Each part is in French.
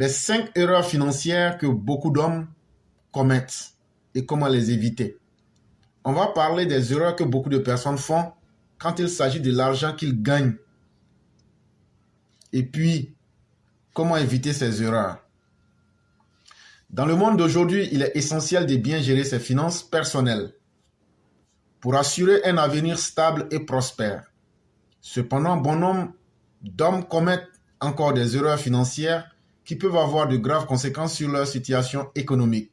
Les 5 erreurs financières que beaucoup d'hommes commettent et comment les éviter. On va parler des erreurs que beaucoup de personnes font quand il s'agit de l'argent qu'ils gagnent. Et puis, comment éviter ces erreurs. Dans le monde d'aujourd'hui, il est essentiel de bien gérer ses finances personnelles pour assurer un avenir stable et prospère. Cependant, bon nombre d'hommes commettent encore des erreurs financières qui peuvent avoir de graves conséquences sur leur situation économique.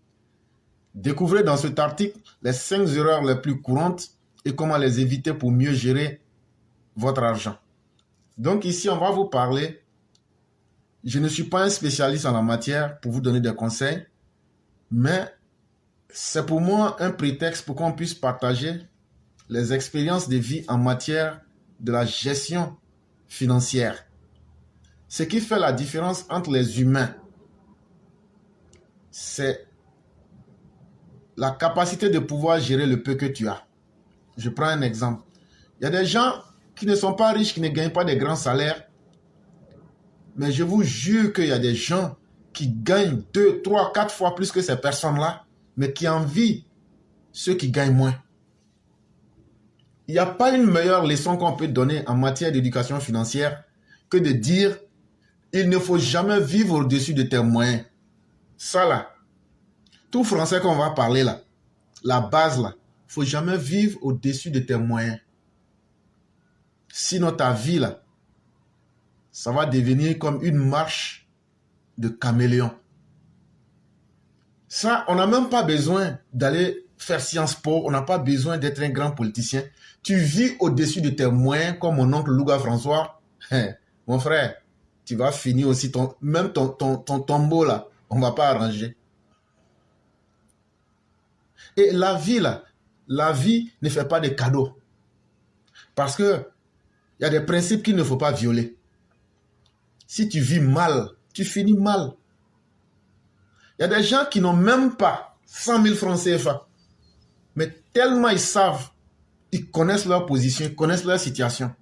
Découvrez dans cet article les 5 erreurs les plus courantes et comment les éviter pour mieux gérer votre argent. Donc ici, on va vous parler. Je ne suis pas un spécialiste en la matière pour vous donner des conseils, mais c'est pour moi un prétexte pour qu'on puisse partager les expériences de vie en matière de la gestion financière. Ce qui fait la différence entre les humains, c'est la capacité de pouvoir gérer le peu que tu as. Je prends un exemple. Il y a des gens qui ne sont pas riches, qui ne gagnent pas de grands salaires, mais je vous jure qu'il y a des gens qui gagnent 2, 3, 4 fois plus que ces personnes-là, mais qui envient ceux qui gagnent moins. Il n'y a pas une meilleure leçon qu'on peut donner en matière d'éducation financière que de dire il ne faut jamais vivre au-dessus de tes moyens. Ça là, tout français qu'on va parler là, la base là, il ne faut jamais vivre au-dessus de tes moyens. Sinon ta vie là, ça va devenir comme une marche de caméléon. Ça, on n'a même pas besoin d'aller faire Sciences Po, on n'a pas besoin d'être un grand politicien. Tu vis au-dessus de tes moyens comme mon oncle Louga François. Mon frère, tu vas finir aussi, même ton tombeau là, on ne va pas arranger. Et la vie là, la vie ne fait pas de cadeaux. Parce que il y a des principes qu'il ne faut pas violer. Si tu vis mal, tu finis mal. Il y a des gens qui n'ont même pas 100 000 francs CFA. Mais tellement ils savent, ils connaissent leur position, ils connaissent leur situation.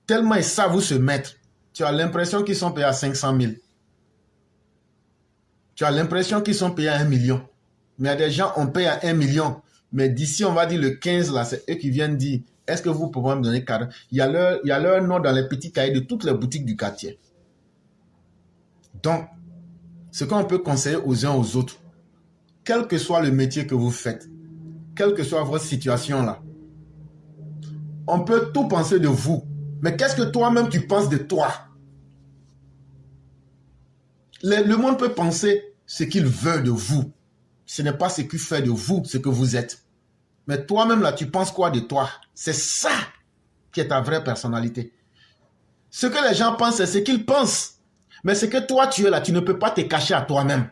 Tellement ils savent où se mettre. Tu as l'impression qu'ils sont payés à 500 000. Tu as l'impression qu'ils sont payés à 1 million. Mais il y a des gens, on paye à 1 million. Mais d'ici, on va dire le 15, là, c'est eux qui viennent dire, est-ce que vous pouvez me donner cadeau? Il y a leur nom dans les petits cahiers de toutes les boutiques du quartier. Donc, ce qu'on peut conseiller aux uns aux autres, quel que soit le métier que vous faites, quelle que soit votre situation là, on peut tout penser de vous. Mais qu'est-ce que toi-même tu penses de toi? Le monde peut penser ce qu'il veut de vous. Ce n'est pas ce qu'il fait de vous, ce que vous êtes. Mais toi-même là, tu penses quoi de toi? C'est ça qui est ta vraie personnalité. Ce que les gens pensent, c'est ce qu'ils pensent. Mais ce que toi tu es là, tu ne peux pas te cacher à toi-même.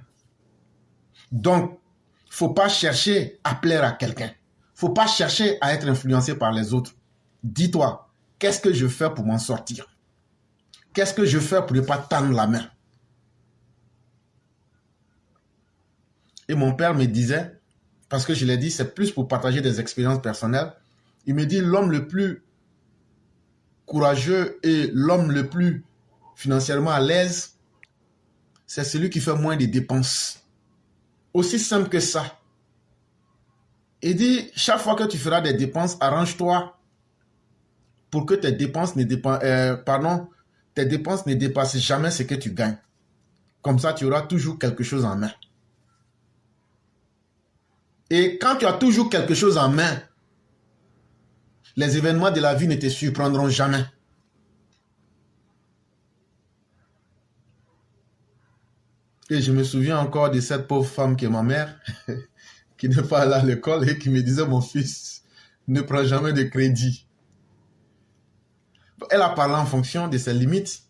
Donc, il ne faut pas chercher à plaire à quelqu'un. Il ne faut pas chercher à être influencé par les autres. Dis-toi, qu'est-ce que je fais pour m'en sortir? Qu'est-ce que je fais pour ne pas tendre la main? Et mon père me disait, parce que je l'ai dit, c'est plus pour partager des expériences personnelles. Il me dit, l'homme le plus courageux et l'homme le plus financièrement à l'aise, c'est celui qui fait moins de dépenses. Aussi simple que ça. Il dit, chaque fois que tu feras des dépenses, arrange-toi pour que tes dépenses ne dépassent jamais ce que tu gagnes. Comme ça, tu auras toujours quelque chose en main. Et quand tu as toujours quelque chose en main, les événements de la vie ne te surprendront jamais. Et je me souviens encore de cette pauvre femme qui est ma mère, qui n'est pas allée à l'école et qui me disait, mon fils, ne prends jamais de crédit. Elle a parlé en fonction de ses limites,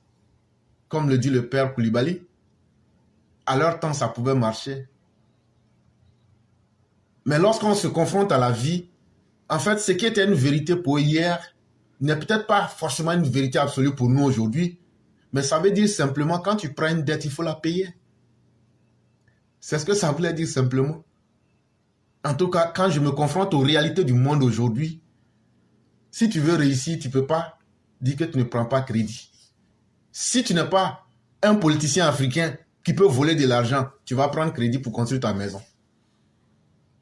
comme le dit le père Koulibaly. À leur temps, ça pouvait marcher. Mais lorsqu'on se confronte à la vie, en fait, ce qui était une vérité pour hier n'est peut-être pas forcément une vérité absolue pour nous aujourd'hui, mais ça veut dire simplement, quand tu prends une dette, il faut la payer. C'est ce que ça voulait dire simplement. En tout cas, quand je me confronte aux réalités du monde aujourd'hui, si tu veux réussir, tu ne peux pas dire que tu ne prends pas crédit. Si tu n'es pas un politicien africain qui peut voler de l'argent, tu vas prendre crédit pour construire ta maison.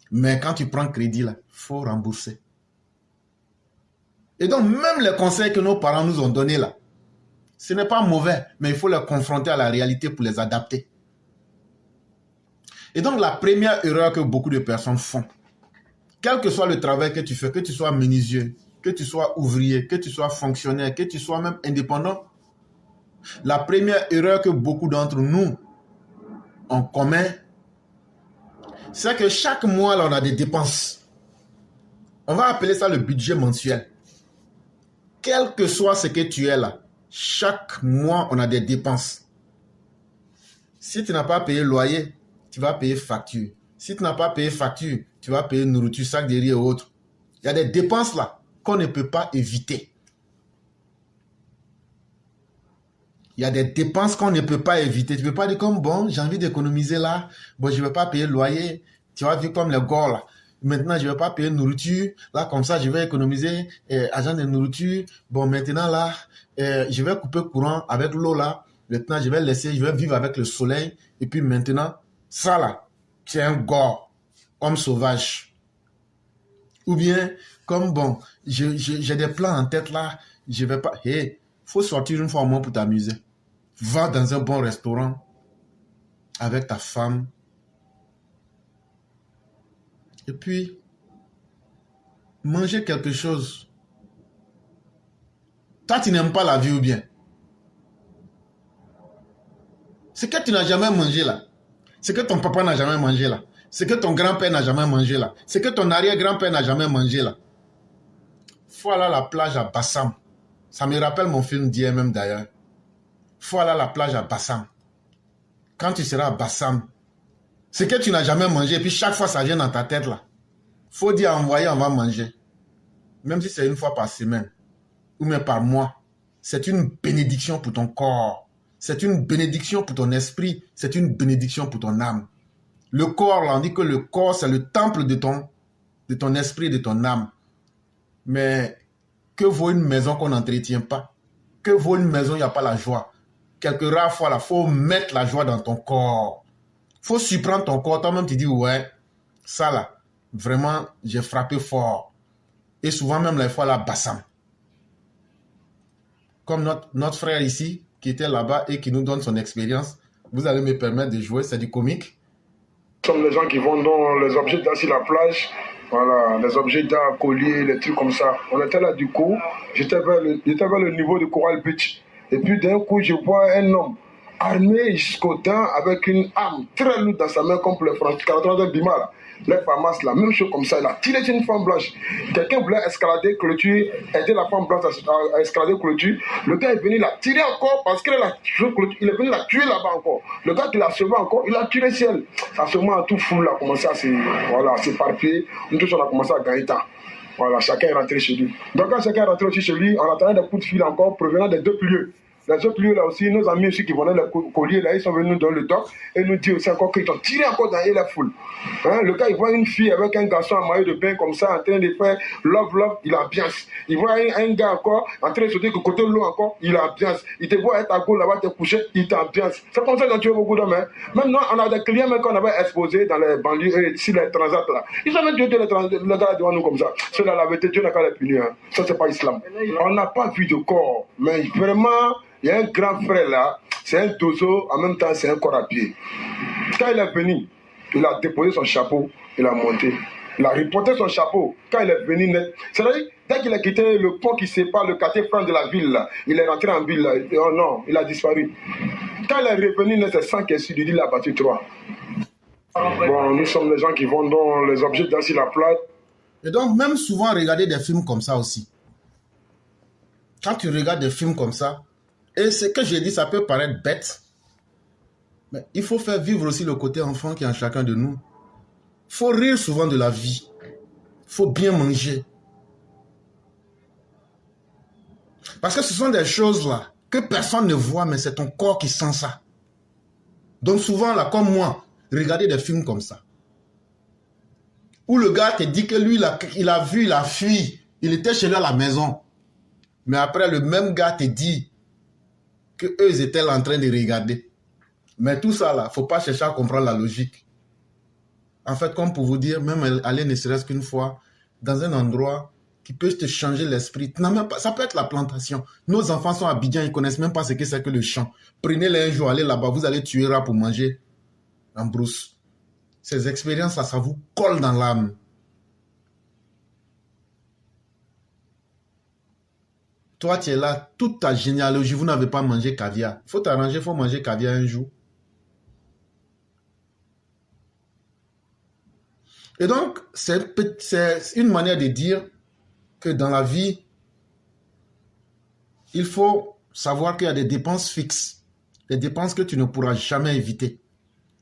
Mais quand tu prends crédit, là, il faut rembourser. Et donc, même les conseils que nos parents nous ont donnés là, ce n'est pas mauvais, mais il faut les confronter à la réalité pour les adapter. Et donc, la première erreur que beaucoup de personnes font, quel que soit le travail que tu fais, que tu sois menuisier, que tu sois ouvrier, que tu sois fonctionnaire, que tu sois même indépendant, la première erreur que beaucoup d'entre nous ont commis, c'est que chaque mois, là, on a des dépenses. On va appeler ça le budget mensuel. Quel que soit ce que tu es là, chaque mois, on a des dépenses. Si tu n'as pas payé loyer, tu vas payer facture. Si tu n'as pas payé facture, tu vas payer nourriture, sac de riz et autres. Il y a des dépenses là qu'on ne peut pas éviter. Il y a des dépenses qu'on ne peut pas éviter. Tu ne peux pas dire comme, bon, j'ai envie d'économiser là. Bon, je ne vais pas payer loyer. Tu vas vivre comme les gars là. Maintenant, je ne vais pas payer nourriture. Là, comme ça, je vais économiser argent de nourriture. Bon, maintenant là, je vais couper courant avec l'eau là. Maintenant, je vais vivre avec le soleil. Et puis maintenant, ça là, c'est un gars comme sauvage. Ou bien, comme bon, j'ai des plans en tête là. Je vais pas... Hey, faut sortir une fois au moins pour t'amuser. Va dans un bon restaurant avec ta femme. Et puis, manger quelque chose. Toi, tu n'aimes pas la vie ou bien? Ce que tu n'as jamais mangé là. Ce que ton papa n'a jamais mangé là. Ce que ton grand-père n'a jamais mangé là. Ce que ton arrière-grand-père n'a jamais mangé là. Faut aller à la plage à Bassam. Ça me rappelle mon film d'hier même d'ailleurs. Faut aller à la plage à Bassam. Quand tu seras à Bassam, ce que tu n'as jamais mangé, et puis chaque fois ça vient dans ta tête là. Faut dire envoyer, on va manger. Même si c'est une fois par semaine, ou même par mois. C'est une bénédiction pour ton corps. C'est une bénédiction pour ton esprit. C'est une bénédiction pour ton âme. Le corps, là, on dit que le corps, c'est le temple de ton esprit, de ton âme. Mais que vaut une maison qu'on n'entretient pas? Que vaut une maison où il n'y a pas la joie? Quelques rares fois, il faut mettre la joie dans ton corps. Il faut surprendre ton corps. Toi-même, tu dis, ouais, ça là, vraiment, j'ai frappé fort. Et souvent, même, là, il faut aller à Bassam. Comme notre frère ici, qui était là-bas et qui nous donne son expérience, vous allez me permettre de jouer, c'est du comique. Nous sommes les gens qui vont dans les objets d'art sur la plage, voilà, les objets d'art, colliers, les trucs comme ça. On était là du coup, j'étais vers le niveau de Coral Beach. Et puis d'un coup, je vois un homme armé jusqu'aux dents avec une arme très lourde dans sa main comme pour les Français, 43 Bima, les Famas, la même chose comme ça. Il a tiré sur une femme blanche. Quelqu'un voulait escalader clôture, aider la femme blanche à escalader clôture. Le gars est venu la tirer encore parce qu'il est venu la tuer là-bas encore. Le gars qui l'a sauvé encore, il a tiré sur elle. Ça se met tout fou là, commencé à s'éparpiller. Nous tous on a commencé à gagner temps. Voilà, chacun est rentré chez lui. Donc quand chacun est rentré aussi chez lui, on attendait des coups de fil encore provenant des deux lieux. Les autres lieux là aussi, nos amis aussi qui venaient le collier là, ils sont venus dans le dock et nous disent aussi encore qu'ils ont tiré encore dans la foule. Hein, le gars il voit une fille avec un garçon en maillot de bain comme ça en train de faire love, il ambiance. Il voit un gars encore en train de sauter du côté de l'eau encore, il ambiance. Il te voit être à gauche là-bas, te coucher, il t'ambiance. C'est comme ça qu'on tue beaucoup d'hommes. Hein. Maintenant on a des clients même qu'on avait exposés dans les banlieues, sur les transats là. Ils ont même tué les gars devant nous comme ça. Ceux-là la vérité, Dieu n'a qu'à les punir. Hein. Ça c'est pas islam. On n'a pas vu de corps, mais vraiment. Il y a un grand frère là, c'est un dozo, en même temps c'est un corps à pied. Quand il est venu, il a déposé son chapeau, il a monté. Il a reporté son chapeau. Quand il est venu net, c'est-à-dire, dès qu'il a quitté le pont qui sépare le quartier franc de la ville, là, il est rentré en ville, là, oh non, il a disparu. Quand il est revenu net, c'est 100 questions, il a battu 3. Bon, nous sommes les gens qui vont dans les objets dans sur la plage. Et donc, même souvent, regarder des films comme ça aussi. Quand tu regardes des films comme ça, et ce que j'ai dit, ça peut paraître bête, mais il faut faire vivre aussi le côté enfant qui est en chacun de nous. Il faut rire souvent de la vie. Il faut bien manger. Parce que ce sont des choses là que personne ne voit, mais c'est ton corps qui sent ça. Donc souvent là, comme moi, regardez des films comme ça. Où le gars te dit que lui, il a vu, il a fui. Il était chez lui à la maison. Mais après, le même gars te dit qu'eux étaient là en train de regarder. Mais tout ça, là, il ne faut pas chercher à comprendre la logique. En fait, comme pour vous dire, même aller ne serait-ce qu'une fois dans un endroit qui peut te changer l'esprit. Ça peut être la plantation. Nos enfants sont à Abidjan, ils ne connaissent même pas ce que c'est que le champ. Prenez-les un jour, allez là-bas, vous allez tuer rats pour manger en brousse. Ces expériences-là, ça vous colle dans l'âme. Toi, tu es là, toute ta généalogie, vous n'avez pas mangé caviar. Il faut t'arranger, il faut manger caviar un jour. Et donc, c'est une manière de dire que dans la vie, il faut savoir qu'il y a des dépenses fixes, des dépenses que tu ne pourras jamais éviter.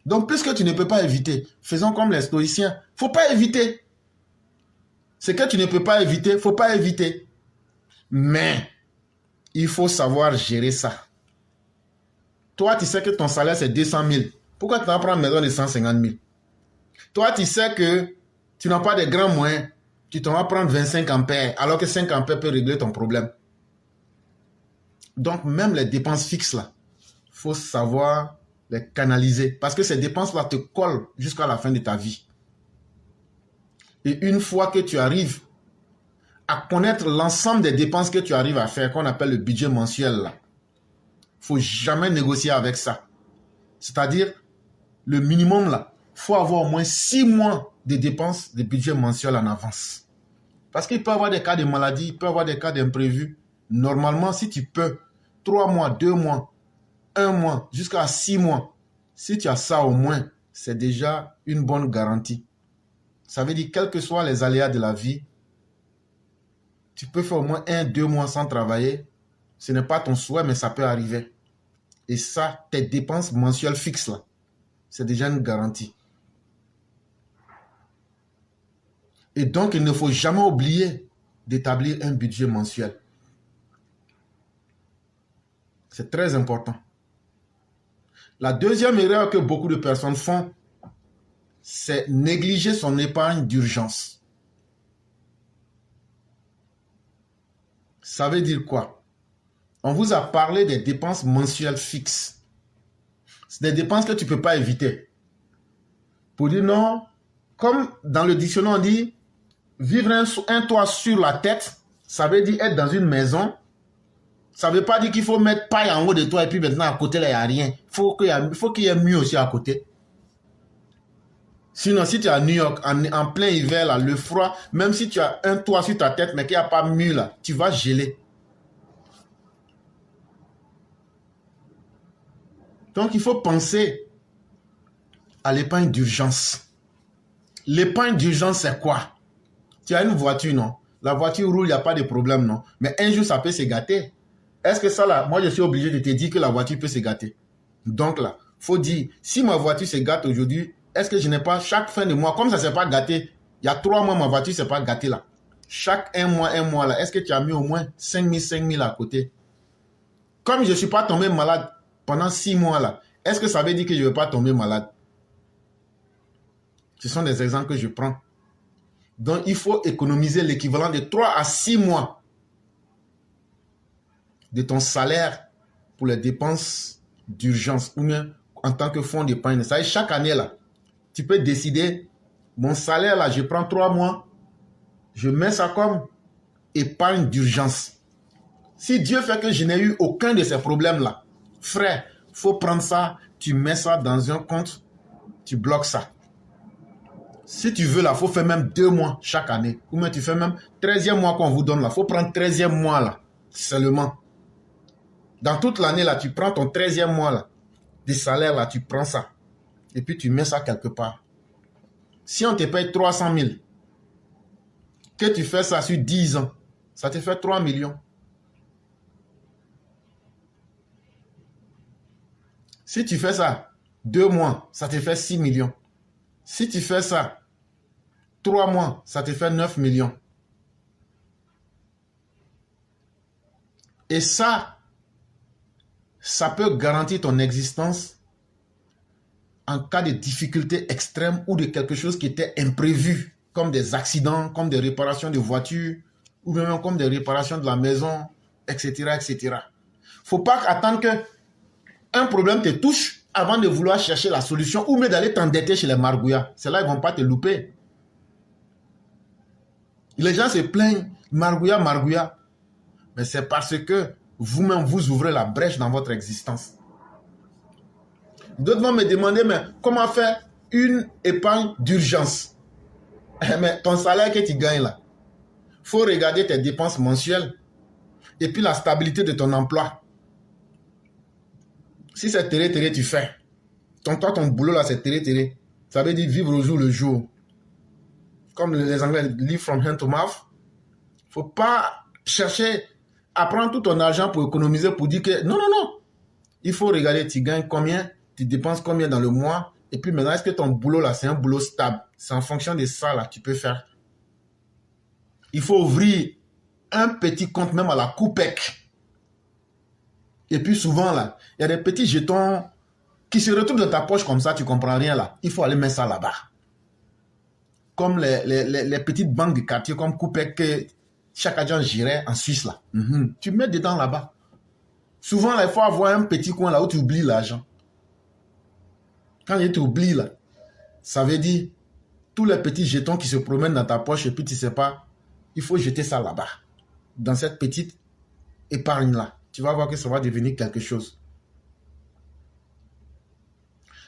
Donc, puisque tu ne peux pas éviter, faisons comme les stoïciens. Il ne faut pas éviter. Ce que tu ne peux pas éviter, il ne faut pas éviter. Mais, il faut savoir gérer ça. Toi, tu sais que ton salaire, c'est 200 000. Pourquoi tu vas prendre une maison de 150 000? Toi, tu sais que tu n'as pas de grands moyens. Tu t'en vas prendre 25 ampères, alors que 5 ampères peut régler ton problème. Donc, même les dépenses fixes, là, il faut savoir les canaliser. Parce que ces dépenses-là te collent jusqu'à la fin de ta vie. Et une fois que tu arrives à connaître l'ensemble des dépenses que tu arrives à faire, qu'on appelle le budget mensuel, là, il ne faut jamais négocier avec ça. C'est-à-dire, le minimum, là, il faut avoir au moins 6 mois de dépenses de budget mensuel en avance. Parce qu'il peut y avoir des cas de maladie, il peut y avoir des cas d'imprévus. Normalement, si tu peux, 3 mois, 2 mois, 1 mois, jusqu'à 6 mois, si tu as ça au moins, c'est déjà une bonne garantie. Ça veut dire, quels que soient les aléas de la vie, tu peux faire au moins 1-2 mois sans travailler. Ce n'est pas ton souhait, mais ça peut arriver. Et ça, tes dépenses mensuelles fixes, là, c'est déjà une garantie. Et donc, il ne faut jamais oublier d'établir un budget mensuel. C'est très important. La deuxième erreur que beaucoup de personnes font, c'est négliger son épargne d'urgence. Ça veut dire quoi? On vous a parlé des dépenses mensuelles fixes. C'est des dépenses que tu ne peux pas éviter. Pour dire non, comme dans le dictionnaire on dit, vivre un toit sur la tête, ça veut dire être dans une maison. Ça ne veut pas dire qu'il faut mettre paille en haut de toi et puis maintenant à côté là, il n'y a rien. Il faut qu'il y ait mieux aussi à côté. Sinon, si tu es à New York, en plein hiver, là, le froid, même si tu as un toit sur ta tête, mais qu'il n'y a pas mur là, tu vas geler. Donc, il faut penser à l'épargne d'urgence. L'épargne d'urgence, c'est quoi? Tu as une voiture, non? La voiture roule, il n'y a pas de problème, non? Mais un jour, ça peut se gâter. Est-ce que ça, là, moi, je suis obligé de te dire que la voiture peut se gâter? Donc, là, il faut dire, si ma voiture se gâte aujourd'hui, est-ce que je n'ai pas, chaque fin de mois, comme ça ne s'est pas gâté, il y a 3 mois, ma voiture ne s'est pas gâtée, là. Chaque un mois, là, est-ce que tu as mis au moins 5 000 à côté? Comme je ne suis pas tombé malade pendant 6 mois, là, est-ce que ça veut dire que je ne vais pas tomber malade? Ce sont des exemples que je prends. Donc, il faut économiser l'équivalent de 3 à 6 mois de ton salaire pour les dépenses d'urgence ou bien en tant que fonds d'épargne. Ça veut dire, chaque année, là, tu peux décider, mon salaire, là, je prends 3 mois, je mets ça comme épargne d'urgence. Si Dieu fait que je n'ai eu aucun de ces problèmes-là, frère, il faut prendre ça, tu mets ça dans un compte, tu bloques ça. Si tu veux, là, il faut faire même 2 mois chaque année. Ou même tu fais même 13e mois qu'on vous donne là. Il faut prendre 13e mois là, seulement. Dans toute l'année là, tu prends ton 13e mois là, des salaires là, tu prends ça. Et puis tu mets ça quelque part. Si on te paye 300 000, que tu fais ça sur 10 ans, ça te fait 3 millions. Si tu fais ça 2 mois, ça te fait 6 millions. Si tu fais ça 3 mois, ça te fait 9 millions. Et ça peut garantir ton existence en cas de difficultés extrêmes ou de quelque chose qui était imprévu, comme des accidents, comme des réparations de voitures, ou même comme des réparations de la maison, etc., etc. Il ne faut pas attendre qu'un problème te touche avant de vouloir chercher la solution ou même d'aller t'endetter chez les margouillas. C'est là ils ne vont pas te louper. Les gens se plaignent, margouilla, margouilla. Mais c'est parce que vous-même, vous ouvrez la brèche dans votre existence. D'autres vont me demander, mais comment faire une épargne d'urgence? Mais ton salaire que tu gagnes là, il faut regarder tes dépenses mensuelles et puis la stabilité de ton emploi. Si c'est télé, tu fais. Ton boulot là, c'est télé. Ça veut dire vivre au jour le jour. Comme les Anglais, live from hand to mouth. Il ne faut pas chercher à prendre tout ton argent pour économiser, pour dire que non. Il faut regarder, tu gagnes combien, tu dépenses combien dans le mois. Et puis maintenant, est-ce que ton boulot là, c'est un boulot stable? C'est en fonction de ça là, tu peux faire. Il faut ouvrir un petit compte même à la Coupec. Et puis souvent là, il y a des petits jetons qui se retrouvent dans ta poche comme ça, tu ne comprends rien là. Il faut aller mettre ça là-bas. Comme les petites banques de quartier comme Coupec que chaque agent gérait en Suisse là. Tu mets dedans là-bas. Souvent là, il faut avoir un petit coin là où tu oublies l'argent. Quand tu oublies là, ça veut dire tous les petits jetons qui se promènent dans ta poche et puis tu ne sais pas, il faut jeter ça là-bas. Dans cette petite épargne là. Tu vas voir que ça va devenir quelque chose.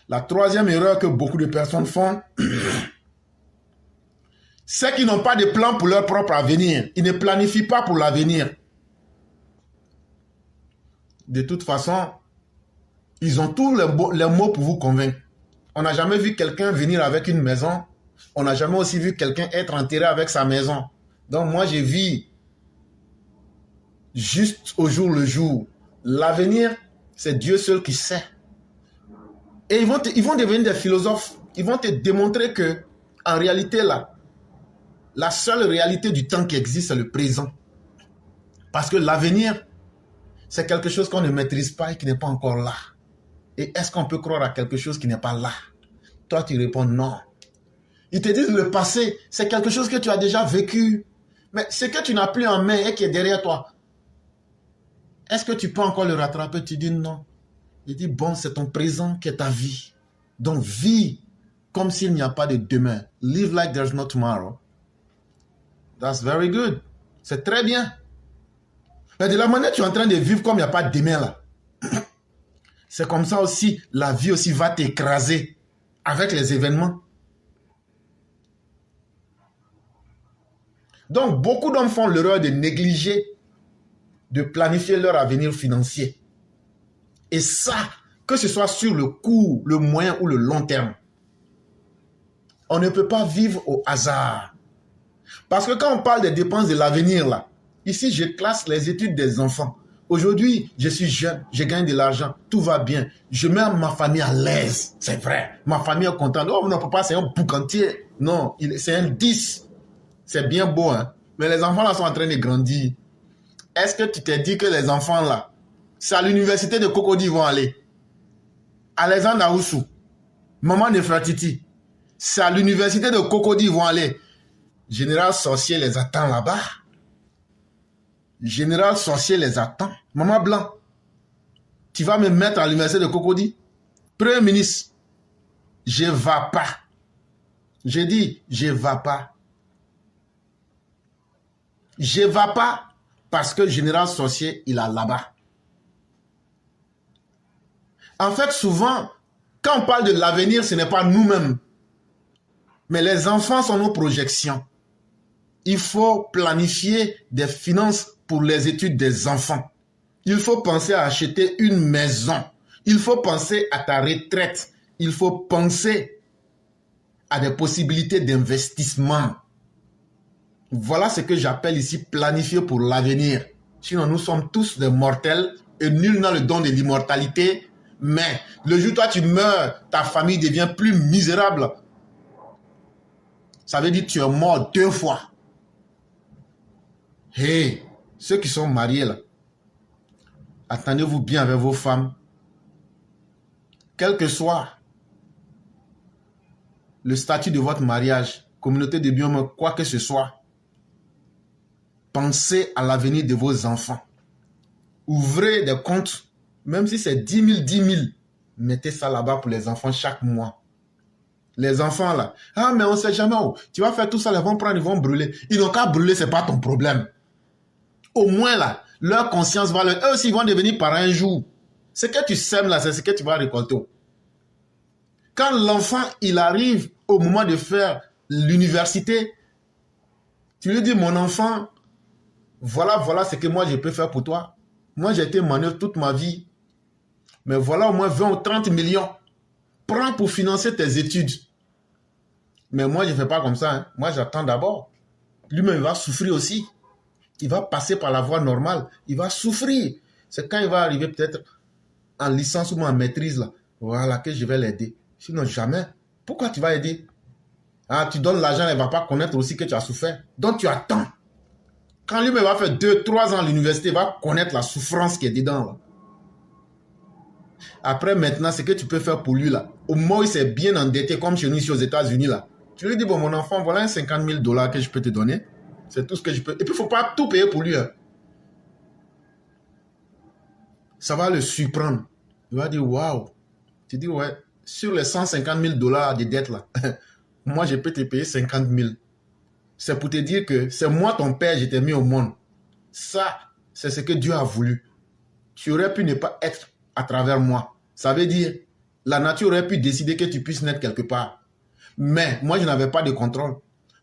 La troisième erreur que beaucoup de personnes font, c'est qu'ils n'ont pas de plan pour leur propre avenir. Ils ne planifient pas pour l'avenir. De toute façon, ils ont tous les mots pour vous convaincre. On n'a jamais vu quelqu'un venir avec une maison. On n'a jamais aussi vu quelqu'un être enterré avec sa maison. Donc moi, je vis juste au jour le jour. L'avenir, c'est Dieu seul qui sait. Et ils vont devenir des philosophes. Ils vont te démontrer que, en réalité, là, la seule réalité du temps qui existe, c'est le présent. Parce que l'avenir, c'est quelque chose qu'on ne maîtrise pas et qui n'est pas encore là. Et est-ce qu'on peut croire à quelque chose qui n'est pas là? Toi, tu réponds non. Ils te disent le passé, c'est quelque chose que tu as déjà vécu. Mais ce que tu n'as plus en main et qui est derrière toi, est-ce que tu peux encore le rattraper? Tu dis non. Il dit bon, c'est ton présent qui est ta vie. Donc, vis comme s'il n'y a pas de demain. Live like there's no tomorrow. That's very good. C'est très bien. Mais de la manière que tu es en train de vivre comme il n'y a pas de demain là, c'est comme ça aussi, la vie aussi va t'écraser avec les événements. Donc, beaucoup d'hommes font l'erreur de négliger, de planifier leur avenir financier. Et ça, que ce soit sur le court, le moyen ou le long terme, on ne peut pas vivre au hasard. Parce que quand on parle des dépenses de l'avenir, là, ici, je classe les études des enfants. Aujourd'hui, je suis jeune, je gagne de l'argent, tout va bien. Je mets ma famille à l'aise, c'est vrai. Ma famille est contente. Oh non, papa, c'est un boucantier. Non, c'est un 10. C'est bien beau, hein. Mais les enfants là sont en train de grandir. Est-ce que tu t'es dit que les enfants là, c'est à l'université de Cocody ils vont aller? Alexandre Aoussou, Maman Nefertiti, c'est à l'université de Cocody ils vont aller. Général Sorcier les attend là-bas. Général Sorcier les attend. Maman Blanc, tu vas me mettre à l'université de Cocody? Premier ministre, je ne vais pas. J'ai dit, je ne vais pas. Je ne vais pas parce que Général Sorcier, il est là-bas. En fait, souvent, quand on parle de l'avenir, ce n'est pas nous-mêmes. Mais les enfants sont nos projections. Il faut planifier des finances pour les études des enfants. Il faut penser à acheter une maison. Il faut penser à ta retraite. Il faut penser à des possibilités d'investissement. Voilà ce que j'appelle ici planifier pour l'avenir. Sinon, nous sommes tous des mortels et nul n'a le don de l'immortalité. Mais le jour où toi tu meurs, ta famille devient plus misérable. Ça veut dire que tu es mort 2 fois. Hey, ceux qui sont mariés là, attendez-vous bien avec vos femmes. Quel que soit le statut de votre mariage, communauté de biomes, quoi que ce soit, pensez à l'avenir de vos enfants. Ouvrez des comptes, même si c'est 10 000, 10 000. Mettez ça là-bas pour les enfants chaque mois. Les enfants là, ah mais on ne sait jamais où. Tu vas faire tout ça, ils vont prendre, ils vont brûler. Ils n'ont qu'à brûler, ce n'est pas ton problème. Au moins là, leur conscience va leur... Eux aussi, ils vont devenir parents un jour. Ce que tu sèmes là, c'est ce que tu vas récolter. Quand l'enfant, il arrive au moment de faire l'université, tu lui dis, mon enfant, voilà ce que moi je peux faire pour toi. Moi, j'ai été manœuvre toute ma vie. Mais voilà au moins 20 ou 30 millions. Prends pour financer tes études. Mais moi, je ne fais pas comme ça. Hein. Moi, j'attends d'abord. Lui-même, il va souffrir aussi. Il va passer par la voie normale. Il va souffrir. C'est quand il va arriver peut-être en licence ou en maîtrise, là, voilà, que je vais l'aider. Sinon, jamais. Pourquoi tu vas aider? Ah, tu donnes l'argent, elle ne va pas connaître aussi que tu as souffert. Donc, tu attends. Quand lui-même va faire 2-3 ans à l'université, il va connaître la souffrance qui est dedans, là. Après, maintenant, ce que tu peux faire pour lui, là, au moment où il s'est bien endetté, comme chez nous ici aux États-Unis, là, tu lui dis, bon, mon enfant, voilà un 50 000 $ que je peux te donner. C'est tout ce que je peux. Et puis, il ne faut pas tout payer pour lui. Hein. Ça va le surprendre. Il va dire, waouh. Tu dis, ouais, sur les 150 000 $ de dette, là, moi, je peux te payer 50 000. C'est pour te dire que c'est moi, ton père, je t'ai mis au monde. Ça, c'est ce que Dieu a voulu. Tu aurais pu ne pas être à travers moi. Ça veut dire, la nature aurait pu décider que tu puisses naître quelque part. Mais moi, je n'avais pas de contrôle.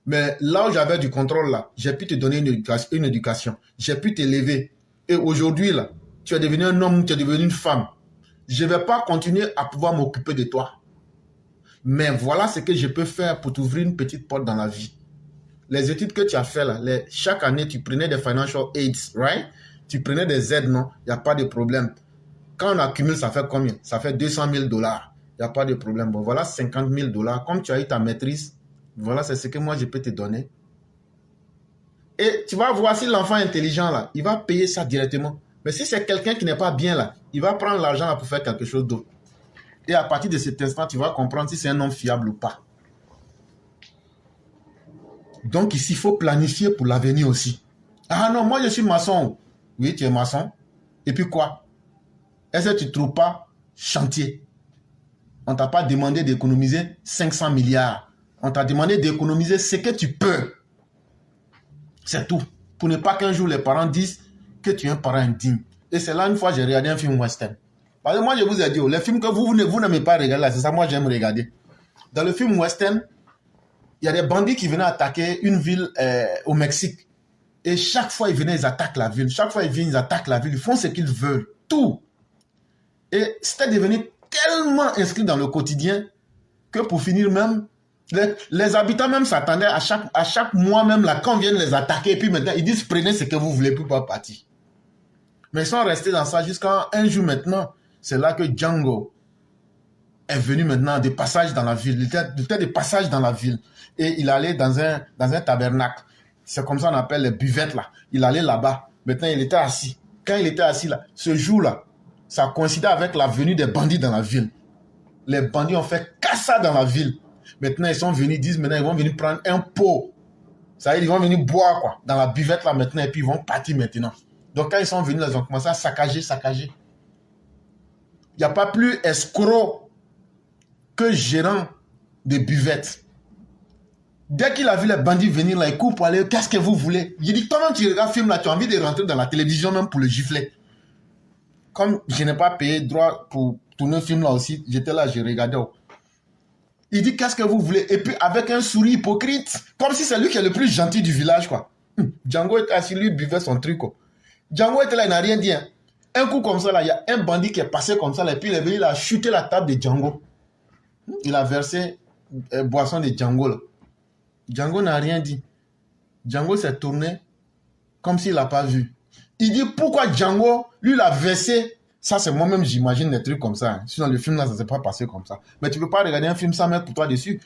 Mais là où j'avais du contrôle, là, j'ai pu te donner une éducation. J'ai pu t'élever. Et aujourd'hui, là, tu es devenu un homme, tu es devenu une femme. Je ne vais pas continuer à pouvoir m'occuper de toi. Mais voilà ce que je peux faire pour t'ouvrir une petite porte dans la vie. Les études que tu as fait là, chaque année, tu prenais des financial aids, right? Tu prenais des aides, non? Il n'y a pas de problème. Quand on accumule, ça fait combien? Ça fait 200 000 $. Il n'y a pas de problème. Bon, voilà 50 000 $. Comme tu as eu ta maîtrise, voilà, c'est ce que moi, je peux te donner. Et tu vas voir si l'enfant est intelligent, là, il va payer ça directement. Mais si c'est quelqu'un qui n'est pas bien, là, il va prendre l'argent pour faire quelque chose d'autre. Et à partir de cet instant, tu vas comprendre si c'est un homme fiable ou pas. Donc ici, il faut planifier pour l'avenir aussi. Ah non, moi je suis maçon. Oui, tu es maçon. Et puis quoi? Est-ce que tu ne trouves pas chantier? On ne t'a pas demandé d'économiser 500 milliards. On t'a demandé d'économiser ce que tu peux. C'est tout. Pour ne pas qu'un jour les parents disent que tu es un parent indigne. Et c'est là une fois j'ai regardé un film western. Parce que moi je vous ai dit, les films que vous n'aimez pas regarder là, c'est ça moi j'aime regarder. Dans le film western, il y a des bandits qui venaient attaquer une ville au Mexique. Et chaque fois ils venaient, ils attaquent la ville. Chaque fois ils viennent, ils attaquent la ville. Ils font ce qu'ils veulent. Tout. Et c'était devenu tellement inscrit dans le quotidien que pour finir même, les habitants même s'attendaient à chaque mois même là, quand on vient les attaquer. Et puis maintenant, ils disent prenez ce que vous voulez pour pas partir. Mais ils sont restés dans ça jusqu'à un jour maintenant. C'est là que Django est venu maintenant de passage dans la ville. Il était de passage dans la ville. Et il allait dans un tabernacle. C'est comme ça qu'on appelle les buvettes là. Il allait là-bas. Maintenant, il était assis. Quand il était assis là, ce jour-là, ça coïncidait avec la venue des bandits dans la ville. Les bandits ont fait cassa dans la ville. Maintenant, ils sont venus, disent maintenant, ils vont venir prendre un pot. Ça veut dire, ils vont venir boire quoi, dans la buvette là maintenant, et puis ils vont partir maintenant. Donc quand ils sont venus, ils ont commencé à saccager. Il n'y a pas plus escroc que gérant de buvette. Dès qu'il a vu les bandits venir là, il court pour aller, qu'est-ce que vous voulez? Il dit, comment tu regardes le film là, tu as envie de rentrer dans la télévision même pour le gifler. Comme je n'ai pas payé droit pour tourner le film là aussi, j'étais là, je regardais. Il dit, qu'est-ce que vous voulez? Et puis avec un sourire hypocrite, comme si c'est lui qui est le plus gentil du village, quoi. Django était assis, lui buvait son truc, quoi. Django était là, il n'a rien dit. Hein. Un coup comme ça, là, il y a un bandit qui est passé comme ça, là, et puis il est venu, il a chuté la table de Django. Il a versé boisson de Django, là. Django n'a rien dit. Django s'est tourné comme s'il n'a pas vu. Il dit, pourquoi Django, lui, l'a versé? Ça, c'est moi-même, j'imagine des trucs comme ça. Hein. Sinon, le film, là, ça ne s'est pas passé comme ça. Mais tu ne peux pas regarder un film sans mettre pour toi dessus.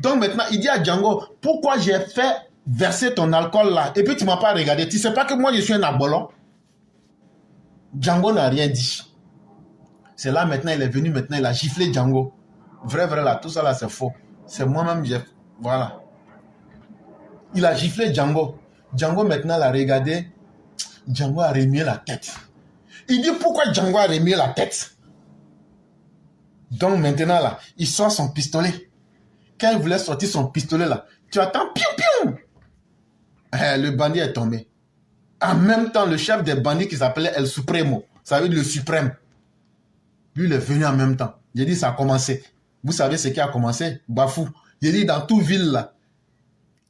Donc, maintenant, il dit à Django, pourquoi j'ai fait verser ton alcool là? Et puis, tu ne m'as pas regardé. Tu ne sais pas que moi, je suis un abolon? Django n'a rien dit. C'est là, maintenant, il est venu, maintenant, il a giflé Django. Vrai, là, tout ça, là, c'est faux. C'est moi-même, voilà. Il a giflé Django. Django, maintenant, l'a regardé. Django a remué la tête. Il dit, pourquoi Django a remué la tête? Donc maintenant, là, il sort son pistolet. Quand il voulait sortir son pistolet, là, tu attends, piou, piou. Le bandit est tombé. En même temps, le chef des bandits qui s'appelait El Supremo, ça veut dire le suprême, lui, il est venu en même temps. J'ai dit, ça a commencé. Vous savez ce qui a commencé? Bafou. J'ai dit, dans toute ville, là,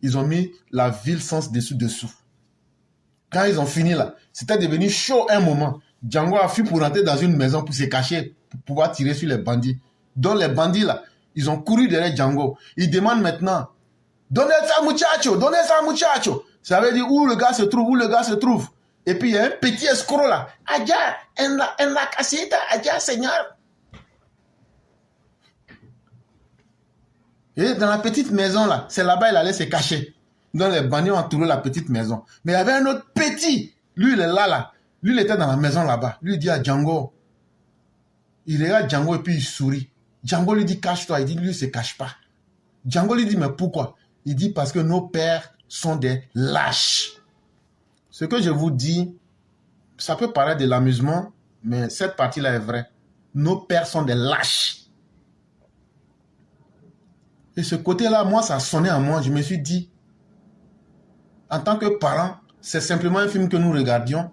ils ont mis la ville sans dessous-dessous. Quand ils ont fini, là, c'était devenu chaud un moment. Django a fui pour rentrer dans une maison pour se cacher, pour pouvoir tirer sur les bandits. Donc les bandits, là, ils ont couru derrière Django. Ils demandent maintenant, donnez ça, muchacho, donnez ça, muchacho. Ça veut dire où le gars se trouve, où le gars se trouve. Et puis il y a un petit escroc là. Adja, en la casita, adja, seigneur. Et dans la petite maison là, c'est là-bas il allait se cacher. Donc les bandits ont entouré la petite maison. Mais il y avait un autre petit. Lui, il est là. Lui, il était dans la maison là-bas. Lui, il dit à Django. Il regarde Django et puis il sourit. Django lui dit, cache-toi. Il dit, lui, il ne se cache pas. Django lui dit, mais pourquoi? Il dit, parce que nos pères sont des lâches. Ce que je vous dis, ça peut paraître de l'amusement, mais cette partie-là est vraie. Nos pères sont des lâches. Et ce côté-là, moi, ça sonnait en moi. Je me suis dit, en tant que parent, c'est simplement un film que nous regardions,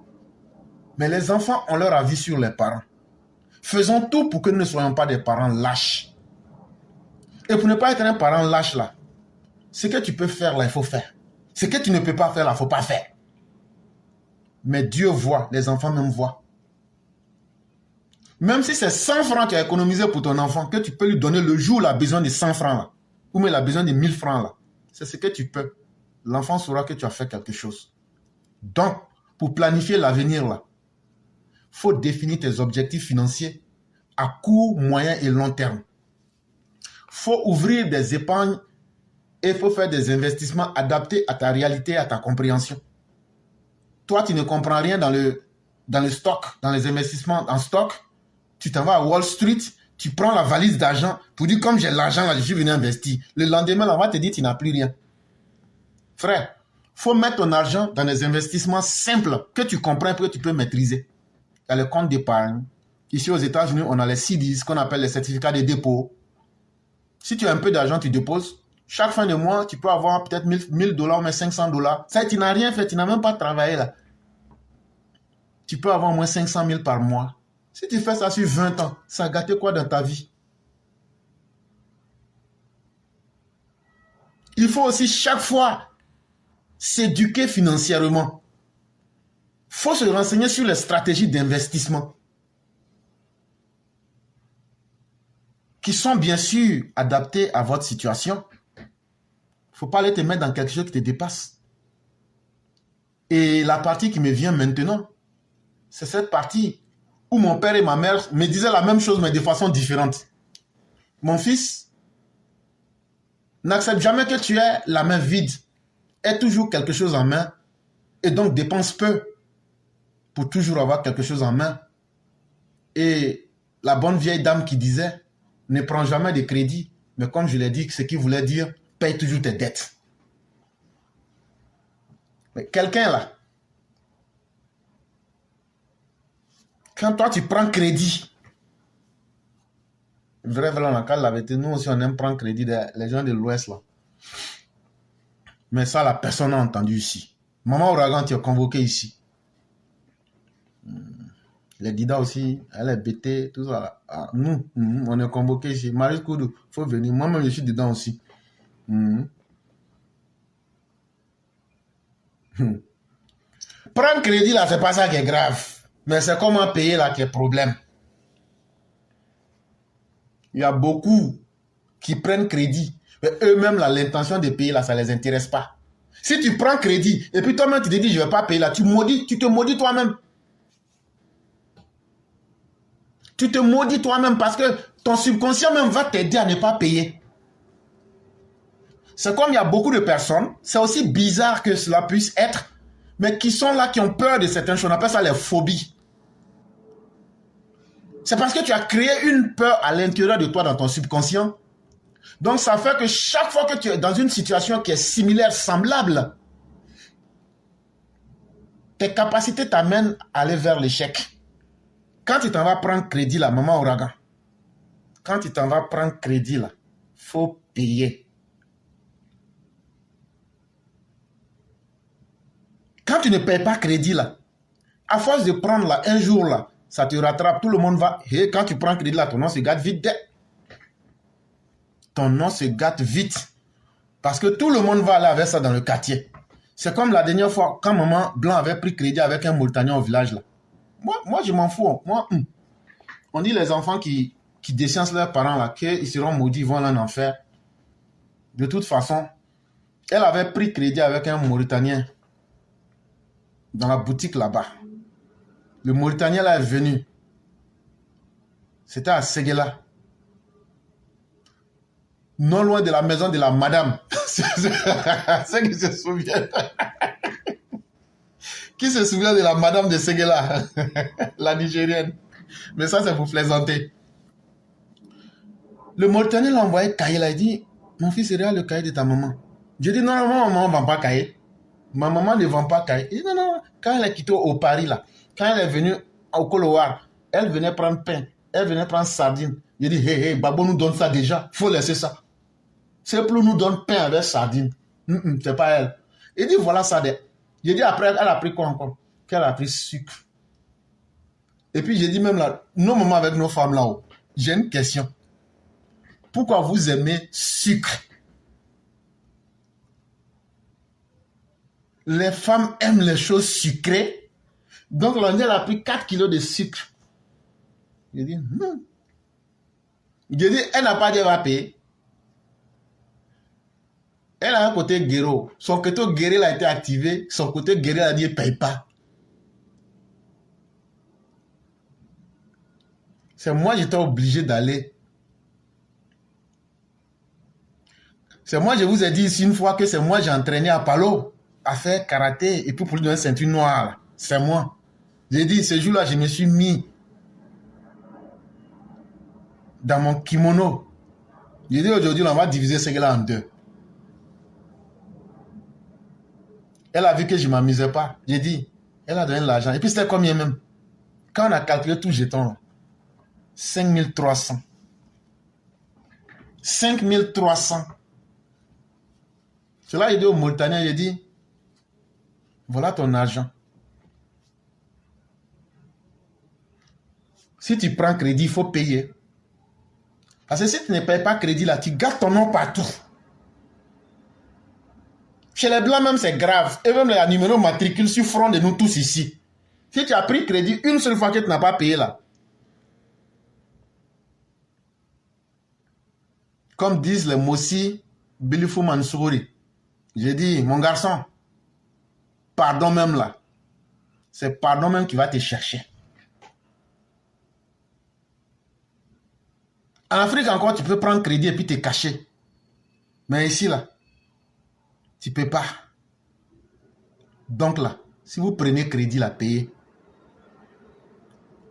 mais les enfants ont leur avis sur les parents. Faisons tout pour que nous ne soyons pas des parents lâches. Et pour ne pas être un parent lâche là, ce que tu peux faire là, il faut faire. Ce que tu ne peux pas faire là, il ne faut pas faire. Mais Dieu voit, les enfants même voient. Même si c'est 100 francs que tu as économisé pour ton enfant, que tu peux lui donner le jour où il a besoin de 100 francs là, ou même il a besoin de 1000 francs là, c'est ce que tu peux. L'enfant saura que tu as fait quelque chose. Donc, pour planifier l'avenir là, il faut définir tes objectifs financiers à court, moyen et long terme. Il faut ouvrir des épargnes et il faut faire des investissements adaptés à ta réalité, à ta compréhension. Toi, tu ne comprends rien dans le stock, dans les investissements en stock. Tu t'en vas à Wall Street, tu prends la valise d'argent pour dire comme j'ai l'argent là, je suis venu investir. Le lendemain, on va te dire tu n'as plus rien. Frère, il faut mettre ton argent dans des investissements simples que tu comprends et que tu peux maîtriser. Il y a le compte d'épargne. Ici aux États-Unis, on a les CDs, qu'on appelle les certificats de dépôt. Si tu as un peu d'argent, tu déposes. Chaque fin de mois, tu peux avoir peut-être 1000 $, mais 500 $. Ça, tu n'as rien fait, tu n'as même pas travaillé là. Tu peux avoir au moins 500 000 par mois. Si tu fais ça sur 20 ans, ça a gâté quoi dans ta vie? Il faut aussi chaque fois s'éduquer financièrement. Il faut se renseigner sur les stratégies d'investissement qui sont bien sûr adaptées à votre situation. Il ne faut pas aller te mettre dans quelque chose qui te dépasse. Et la partie qui me vient maintenant, c'est cette partie où mon père et ma mère me disaient la même chose mais de façon différente. Mon fils, n'accepte jamais que tu aies la main vide. Aie toujours quelque chose en main et donc dépense peu pour toujours avoir quelque chose en main. Et la bonne vieille dame qui disait, ne prends jamais de crédit, mais comme je l'ai dit, ce qui voulait dire, paye toujours tes dettes. Mais quelqu'un là, quand toi tu prends crédit, vrai, nous aussi on aime prendre crédit, les gens de l'Ouest là. Mais ça, la personne n'a entendu ici. Maman Ouragan, tu es convoqué ici. Les Dida aussi, elle est bêtée, tout ça. Ah, nous, on est convoqué ici. Marie Koudou, il faut venir. Moi-même, je suis dedans aussi. Prendre crédit là, c'est pas ça qui est grave. Mais c'est comment payer là qui est problème. Il y a beaucoup qui prennent crédit. Mais eux-mêmes, l'intention de payer là, ça ne les intéresse pas. Si tu prends crédit et puis toi-même tu te dis je ne vais pas payer là, tu te maudis toi-même. Tu te maudis toi-même parce que ton subconscient même va t'aider à ne pas payer. C'est comme il y a beaucoup de personnes, c'est aussi bizarre que cela puisse être, mais qui sont là, qui ont peur de certaines choses. On appelle ça les phobies. C'est parce que tu as créé une peur à l'intérieur de toi dans ton subconscient. Donc ça fait que chaque fois que tu es dans une situation qui est similaire, semblable, tes capacités t'amènent à aller vers l'échec. Quand tu t'en vas prendre crédit, la maman Ouragan, quand tu t'en vas prendre crédit, là, faut payer. Quand tu ne payes pas crédit, là, à force de prendre, là, un jour, là, ça te rattrape, tout le monde va. Et quand tu prends crédit, là, ton nom se gâte vite. Ton nom se gâte vite. Parce que tout le monde va aller avec ça dans le quartier. C'est comme la dernière fois, quand maman Blanc avait pris crédit avec un Mauritanien au village, là. Moi je m'en fous. Moi, on dit les enfants qui déciencent leurs parents, là, qu'ils seront maudits, ils vont aller en enfer. De toute façon, elle avait pris crédit avec un Mauritanien dans la boutique là-bas. Le Mauritanien là est venu. C'était à Séguéla. Non loin de la maison de la madame. C'est qui se souvient. Qui se souvient de la madame de Séguéla? La Nigérienne. Mais ça, c'est pour plaisanter. Le Mauritanien l'a envoyé cahier là. Il dit, mon fils, c'est le cahier de ta maman. Je dis, non, maman ne vend pas cahier. Ma maman ne vend pas cahier. Il dit, non. Quand elle est quittée au Paris, là, quand elle est venue au Colowar, elle venait prendre pain, elle venait prendre sardine. Je dis, hé, Babo nous donne ça déjà. Il faut laisser ça. C'est plus nous donne pain avec sardine. C'est pas elle. Il dit, voilà ça. J'ai dit, après, elle a pris quoi encore? Qu'elle a pris sucre. Et puis, j'ai dit même là, nos mamans avec nos femmes là-haut, j'ai une question. Pourquoi vous aimez sucre? Les femmes aiment les choses sucrées. Donc, elle a pris 4 kilos de sucre. J'ai dit, non. J'ai dit, elle n'a pas dit, elle va payer. Elle a un côté guéro. Son côté guéri a été activé. Son côté guéri a dit, ne paye pas. C'est moi, j'étais obligé d'aller. C'est moi, je vous ai dit ici une fois que c'est moi, j'ai entraîné à Palo à faire karaté et puis pour lui donner une ceinture noire. C'est moi. J'ai dit, ce jour-là, je me suis mis dans mon kimono. J'ai dit, aujourd'hui, on va diviser ce gars-là en deux. Elle a vu que je ne m'amusais pas. J'ai dit, elle a donné l'argent. Et puis c'était combien même? Quand on a calculé tout jeton, 5300. 5300. Cela, j'ai dit au Mauritanien, j'ai dit, voilà ton argent. Si tu prends crédit, il faut payer. Parce que si tu ne payes pas crédit, là, tu gardes ton nom partout. Chez les Blancs même, c'est grave. Et même les numéros matricules sur front de nous tous ici. Si tu as pris crédit une seule fois que tu n'as pas payé là. Comme disent les Mossi, Bilifou Mansouri. J'ai dit, mon garçon, pardon même là. C'est pardon même qui va te chercher. En Afrique encore, tu peux prendre crédit et puis te cacher. Mais ici là, tu ne peux pas. Donc là, si vous prenez crédit, là, payez.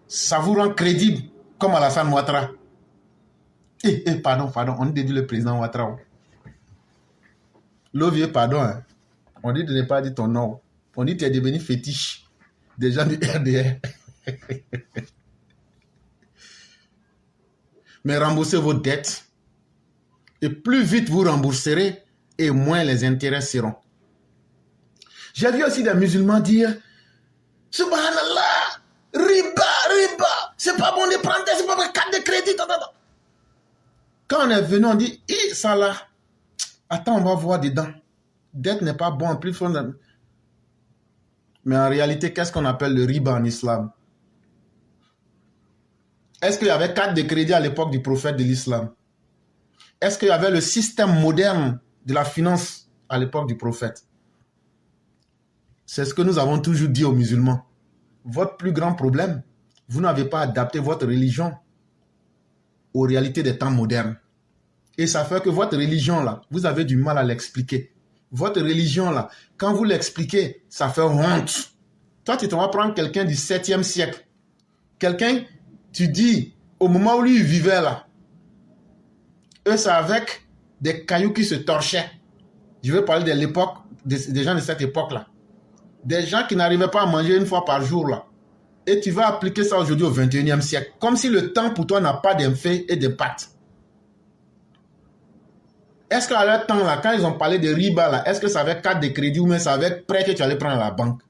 Ça vous rend crédible, comme Alassane Ouattara. Pardon, on dit le président Ouattara. L'ovier, pardon. Hein. On dit de ne pas dire ton nom. On dit que tu es devenu fétiche des gens du RDR. Mais remboursez vos dettes. Et plus vite vous rembourserez, et moins les intérêts seront. J'ai vu aussi des musulmans dire, Subhanallah, riba, c'est pas bon de prendre, c'est pas bon de carte de crédit. Quand on est venu, on dit, ça là, attends, on va voir dedans. Dette n'est pas bon, plus fondamental. Mais en réalité, qu'est-ce qu'on appelle le riba en islam? Est-ce qu'il y avait carte de crédit à l'époque du prophète de l'islam? Est-ce qu'il y avait le système moderne de la finance à l'époque du prophète? C'est ce que nous avons toujours dit aux musulmans. Votre plus grand problème, vous n'avez pas adapté votre religion aux réalités des temps modernes. Et ça fait que votre religion, là, vous avez du mal à l'expliquer. Votre religion, là, quand vous l'expliquez, ça fait honte. Toi, tu te vas prendre quelqu'un du 7e siècle. Quelqu'un, tu dis, au moment où lui vivait, là, eux, c'est avec des cailloux qui se torchaient. Je veux parler de l'époque, des gens de cette époque-là. Des gens qui n'arrivaient pas à manger une fois par jour, là. et tu vas appliquer ça aujourd'hui au 21e siècle. Comme si le temps pour toi n'a pas d'effet et d'impact. Est-ce qu'à leur temps, là, quand ils ont parlé de riba, là, est-ce que ça avait carte de crédit ou même ça avait prêt que tu allais prendre à la banque?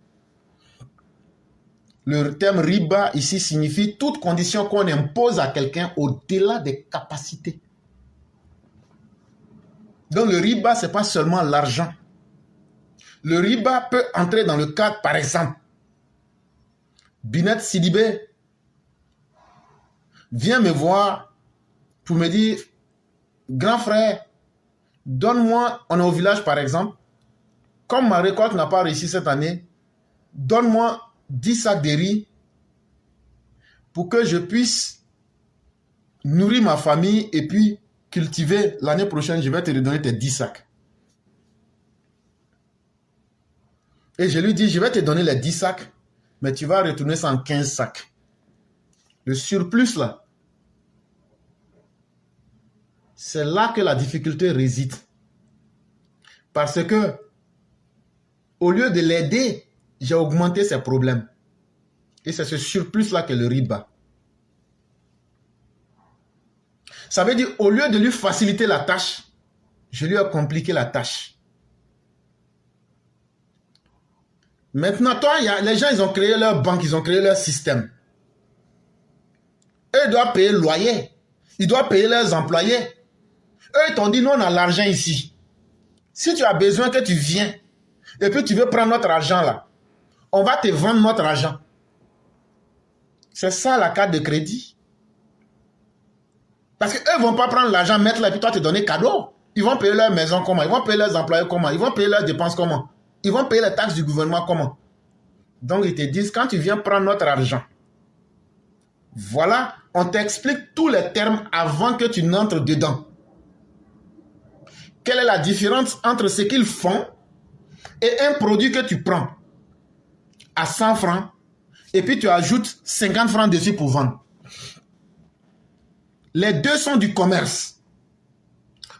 Le terme riba ici signifie toute condition qu'on impose à quelqu'un au-delà des capacités. Donc le riba, ce n'est pas seulement l'argent. Le riba peut entrer dans le cadre, par exemple, Binet Sidibé vient me voir pour me dire, grand frère, donne-moi, on est au village par exemple, comme ma récolte n'a pas réussi cette année, donne-moi 10 sacs de riz pour que je puisse nourrir ma famille et puis cultiver. L'année prochaine, je vais te redonner tes 10 sacs. Et je lui dis, je vais te donner les 10 sacs, mais tu vas retourner ça en 15 sacs. Le surplus là, c'est là que la difficulté réside. Parce que, au lieu de l'aider, j'ai augmenté ses problèmes. Et c'est ce surplus-là que le riba. Ça veut dire, au lieu de lui faciliter la tâche, je lui ai compliqué la tâche. Maintenant, toi, les gens, ils ont créé leur banque, ils ont créé leur système. Eux, ils doivent payer le loyer. Ils doivent payer leurs employés. Eux, ils t'ont dit, nous, on a l'argent ici. Si tu as besoin que tu viens, et puis tu veux prendre notre argent là, on va te vendre notre argent. C'est ça la carte de crédit. Parce qu'eux ne vont pas prendre l'argent, mettre là, et puis toi te donner cadeau. Ils vont payer leur maison comment? Ils vont payer leurs employés comment? Ils vont payer leurs dépenses comment? Ils vont payer les taxes du gouvernement comment? Donc ils te disent, quand tu viens prendre notre argent, voilà, on t'explique tous les termes avant que tu n'entres dedans. Quelle est la différence entre ce qu'ils font et un produit que tu prends à 100 francs et puis tu ajoutes 50 francs dessus pour vendre? Les deux sont du commerce.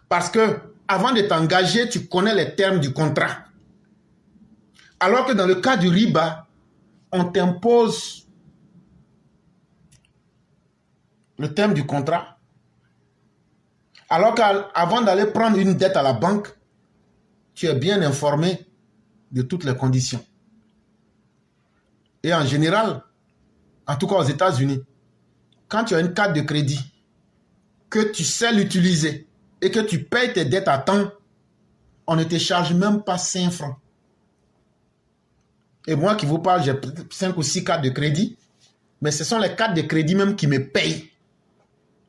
Parce que avant de t'engager, tu connais les termes du contrat. Alors que dans le cas du riba, on t'impose le terme du contrat. Alors qu'avant d'aller prendre une dette à la banque, tu es bien informé de toutes les conditions. Et en général, en tout cas aux États-Unis, quand tu as une carte de crédit, que tu sais l'utiliser et que tu payes tes dettes à temps, on ne te charge même pas 5 francs. Et moi qui vous parle, j'ai 5 ou 6 cartes de crédit, mais ce sont les cartes de crédit même qui me payent.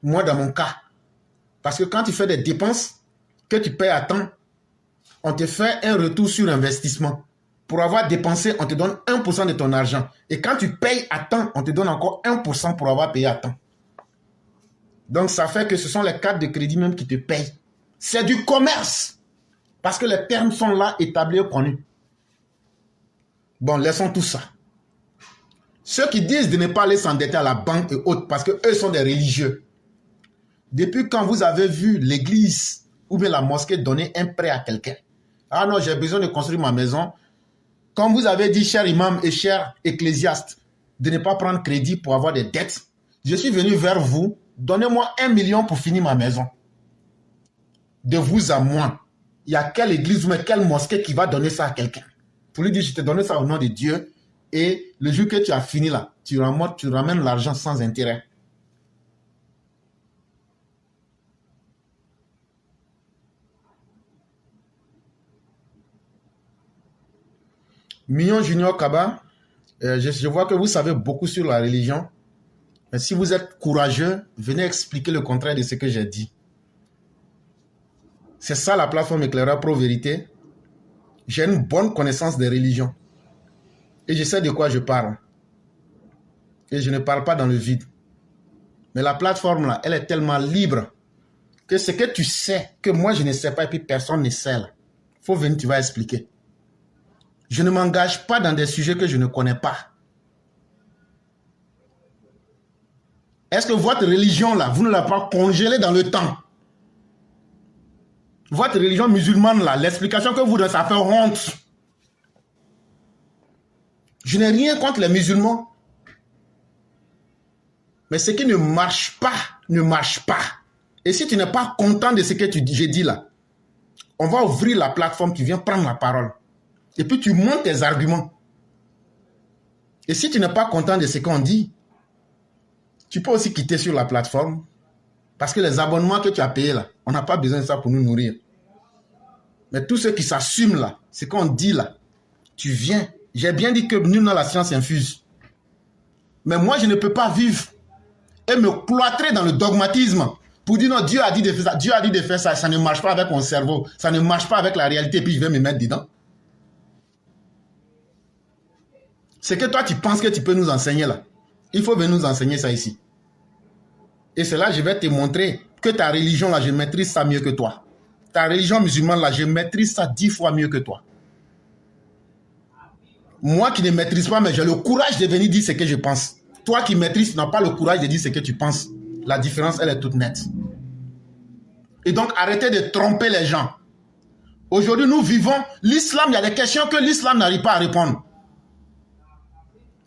Moi, dans mon cas. Parce que quand tu fais des dépenses que tu payes à temps, on te fait un retour sur investissement. Pour avoir dépensé, on te donne 1% de ton argent. Et quand tu payes à temps, on te donne encore 1% pour avoir payé à temps. Donc, ça fait que ce sont les cartes de crédit même qui te payent. C'est du commerce. Parce que les termes sont là, établis et connus. Bon, laissons tout ça. Ceux qui disent de ne pas aller s'endetter à la banque et autres, parce qu'eux sont des religieux. Depuis quand vous avez vu l'église ou bien la mosquée donner un prêt à quelqu'un? Ah non, j'ai besoin de construire ma maison. Comme vous avez dit, cher imam et cher ecclésiaste, de ne pas prendre crédit pour avoir des dettes, je suis venu vers vous. Donnez-moi 1 million pour finir ma maison. De vous à moi. Il y a quelle église ou quelle mosquée qui va donner ça à quelqu'un? Pour lui dire, je te donne ça au nom de Dieu. Et le jour que tu as fini là, tu ramènes l'argent sans intérêt. Mignon Junior Kaba, je vois que vous savez beaucoup sur la religion. Mais si vous êtes courageux, venez expliquer le contraire de ce que j'ai dit. C'est ça la plateforme Éclaireur Pro Vérité. J'ai une bonne connaissance des religions. Et je sais de quoi je parle. Et je ne parle pas dans le vide. Mais la plateforme là, elle est tellement libre que ce que tu sais, que moi je ne sais pas et puis personne ne sait là. Faut venir, tu vas expliquer. Je ne m'engage pas dans des sujets que je ne connais pas. Est-ce que votre religion là, vous ne l'avez pas congelée dans le temps? Votre religion musulmane là, l'explication que vous donnez, ça fait honte. Je n'ai rien contre les musulmans. Mais ce qui ne marche pas, ne marche pas. Et si tu n'es pas content de ce que j'ai dit là, on va ouvrir la plateforme, tu viens prendre la parole. Et puis tu montes tes arguments. Et si tu n'es pas content de ce qu'on dit, tu peux aussi quitter sur la plateforme. Parce que les abonnements que tu as payés là, on n'a pas besoin de ça pour nous nourrir. Mais tous ceux qui s'assument là, ce qu'on dit là, tu viens. J'ai bien dit que nul dans la science infuse. Mais moi, je ne peux pas vivre et me cloîtrer dans le dogmatisme pour dire non, Dieu a dit de faire ça, Dieu a dit de faire ça, ça ne marche pas avec mon cerveau, ça ne marche pas avec la réalité, puis je vais me mettre dedans. C'est que toi, tu penses que tu peux nous enseigner là. Il faut venir nous enseigner ça ici. Et c'est là, je vais te montrer que ta religion là, je maîtrise ça mieux que toi. Ta religion musulmane là, je maîtrise ça 10 fois mieux que toi. Moi qui ne maîtrise pas, mais j'ai le courage de venir dire ce que je pense. Toi qui maîtrises, tu n'as pas le courage de dire ce que tu penses. La différence, elle est toute nette. Et donc, arrêtez de tromper les gens. Aujourd'hui, nous vivons l'islam. Il y a des questions que l'islam n'arrive pas à répondre.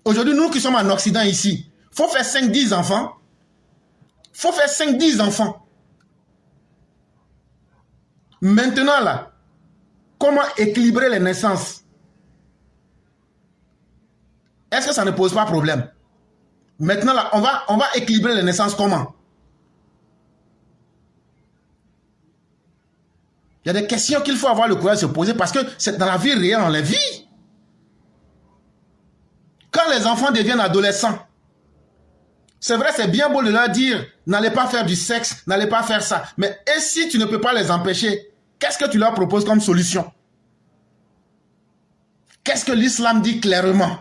Aujourd'hui, nous qui sommes en Occident ici, il faut faire 5-10 enfants. Il faut faire 5-10 enfants. Maintenant, là, comment équilibrer les naissances? Est-ce que ça ne pose pas problème? Maintenant, là, on va équilibrer les naissances comment? Il y a des questions qu'il faut avoir le courage de se poser parce que c'est dans la vie réelle, on les vit. Quand les enfants deviennent adolescents, c'est vrai, c'est bien beau de leur dire, n'allez pas faire du sexe, n'allez pas faire ça. Mais et si tu ne peux pas les empêcher, qu'est-ce que tu leur proposes comme solution? Qu'est-ce que l'islam dit clairement?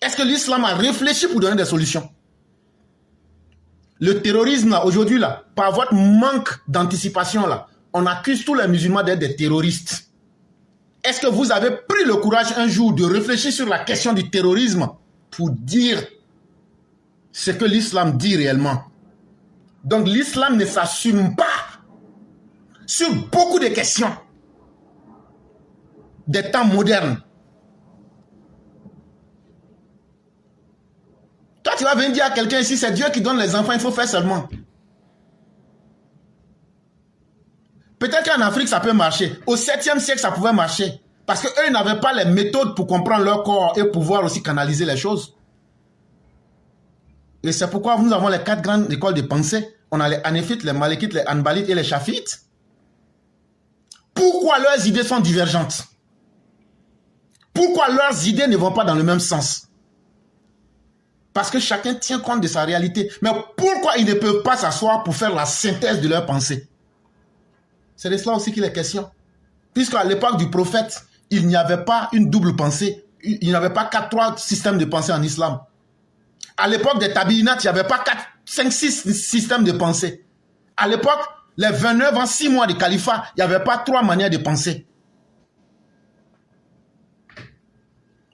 Est-ce que l'islam a réfléchi pour donner des solutions? Le terrorisme, là, aujourd'hui, là, par votre manque d'anticipation, là, on accuse tous les musulmans d'être des terroristes. Est-ce que vous avez pris le courage un jour de réfléchir sur la question du terrorisme pour dire ce que l'islam dit réellement? Donc l'islam ne s'assume pas sur beaucoup de questions des temps modernes. Toi, tu vas venir dire à quelqu'un ici, c'est Dieu qui donne les enfants, il faut faire seulement. Peut-être qu'en Afrique, ça peut marcher. Au 7e siècle, ça pouvait marcher. Parce qu'eux n'avaient pas les méthodes pour comprendre leur corps et pouvoir aussi canaliser les choses. Et c'est pourquoi nous avons les 4 grandes écoles de pensée. On a les Hanéfites, les Malikites, les Hanbalites et les Chafites. Pourquoi leurs idées sont divergentes? Pourquoi leurs idées ne vont pas dans le même sens? Parce que chacun tient compte de sa réalité. Mais pourquoi ils ne peuvent pas s'asseoir pour faire la synthèse de leurs pensées? C'est de cela aussi qu'il est question. Puisqu'à l'époque du prophète, il n'y avait pas une double pensée. Il n'y avait pas 4-3 systèmes de pensée en islam. À l'époque des tabiinat, il n'y avait pas 5-6 systèmes de pensée. À l'époque, les 29 ans, 6 mois de califat, il n'y avait pas 3 manières de penser.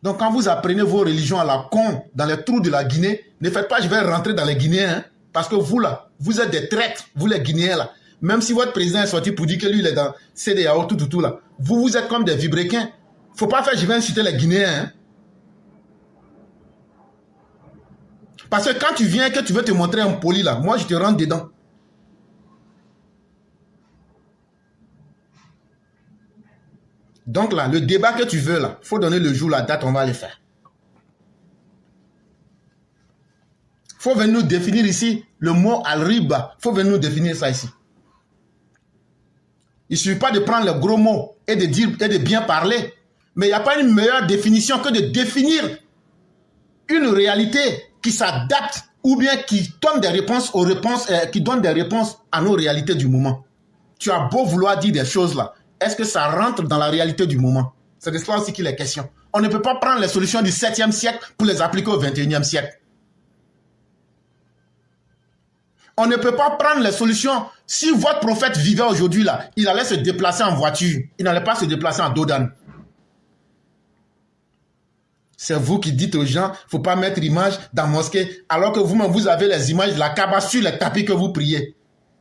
Donc quand vous apprenez vos religions à la con, dans les trous de la Guinée, ne faites pas, je vais rentrer dans les Guinéens, hein, parce que vous là, vous êtes des traîtres, vous les Guinéens là. Même si votre président est sorti pour dire que lui, il est dans CDAO, tout là. Vous êtes comme des vibrequins. Faut pas faire, je vais inciter les Guinéens. Hein. Parce que quand tu viens et que tu veux te montrer un poli là, moi je te rentre dedans. Donc là, le débat que tu veux là, il faut donner le jour, la date, on va le faire. Il faut venir nous définir ici le mot al-riba. Il faut venir nous définir ça ici. Il ne suffit pas de prendre les gros mots et de dire et de bien parler. Mais il n'y a pas une meilleure définition que de définir une réalité qui s'adapte ou bien qui donne des réponses aux réponses, qui donne des réponses à nos réalités du moment. Tu as beau vouloir dire des choses là, est-ce que ça rentre dans la réalité du moment? C'est de cela aussi qu'il est question. On ne peut pas prendre les solutions du 7e siècle pour les appliquer au 21e siècle. On ne peut pas prendre les solutions. Si votre prophète vivait aujourd'hui là, il allait se déplacer en voiture. Il n'allait pas se déplacer en dos d'âne. C'est vous qui dites aux gens, il ne faut pas mettre image dans la mosquée, alors que vous-même, vous avez les images de la Kaaba sur les tapis que vous priez.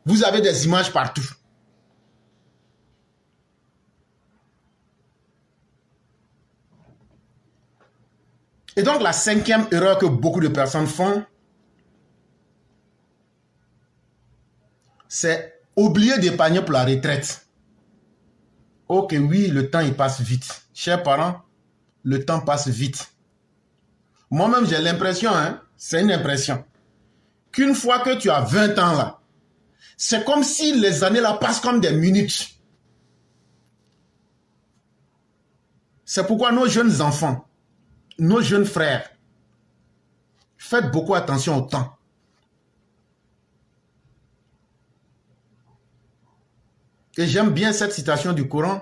Vous avez des images partout. Et donc, la 5e erreur que beaucoup de personnes font, c'est oublier d'épargner pour la retraite. Ok, oui, le temps, il passe vite. Chers parents, le temps passe vite. Moi-même, j'ai l'impression, c'est une impression, qu'une fois que tu as 20 ans là, c'est comme si les années là passent comme des minutes. C'est pourquoi nos jeunes enfants, nos jeunes frères, faites beaucoup attention au temps. Et j'aime bien cette citation du Coran